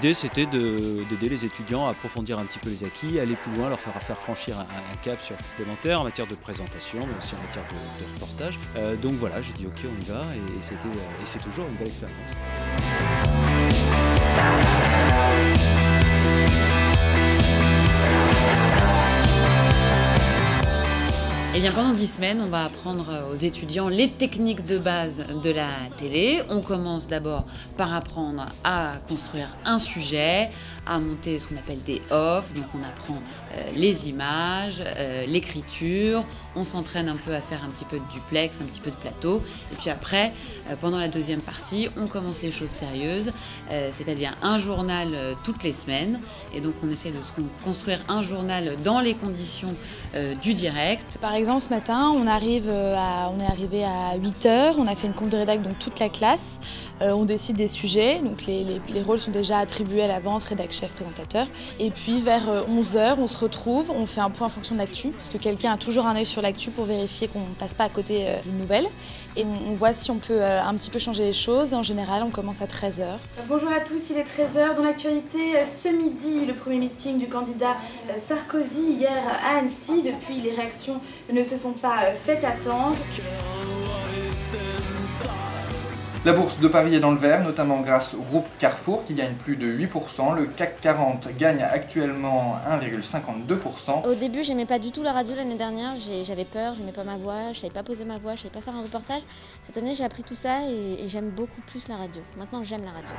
l'idée c'était d'aider les étudiants à approfondir un petit peu les acquis, aller plus loin, leur faire franchir un cap supplémentaire en matière de présentation, mais aussi en matière de reportage. Donc voilà, j'ai dit ok, on y va, et c'est toujours une belle expérience. Eh bien, pendant 10 semaines, on va apprendre aux étudiants les techniques de base de la télé. On commence d'abord par apprendre à construire un sujet, à monter ce qu'on appelle des off. Donc on apprend les images, l'écriture, on s'entraîne un peu à faire un petit peu de duplex, un petit peu de plateau. Et puis après, pendant la deuxième partie, on commence les choses sérieuses, c'est-à-dire un journal toutes les semaines. Et donc on essaie de se construire un journal dans les conditions du direct. Par exemple, ce matin, on est arrivé à 8 h, on a fait une compte de rédac, donc toute la classe. On décide des sujets, donc les rôles sont déjà attribués à l'avance, rédac, chef, présentateur. Et puis vers 11 h, on se retrouve, on fait un point en fonction de l'actu, parce que quelqu'un a toujours un œil sur l'actu pour vérifier qu'on ne passe pas à côté d'une nouvelle. Et on voit si on peut un petit peu changer les choses. En général, on commence à 13 h. Bonjour à tous, il est 13 h. Dans l'actualité, ce midi, le premier meeting du candidat Sarkozy hier à Annecy. Depuis, les réactions ne se sont pas faites attendre. La bourse de Paris est dans le vert, notamment grâce au groupe Carrefour qui gagne plus de 8%. Le CAC 40 gagne actuellement 1,52%. Au début, j'aimais pas du tout la radio l'année dernière, j'avais peur, j'aimais pas ma voix, je savais pas poser ma voix, je savais pas faire un reportage. Cette année, j'ai appris tout ça et j'aime beaucoup plus la radio. Maintenant, j'aime la radio.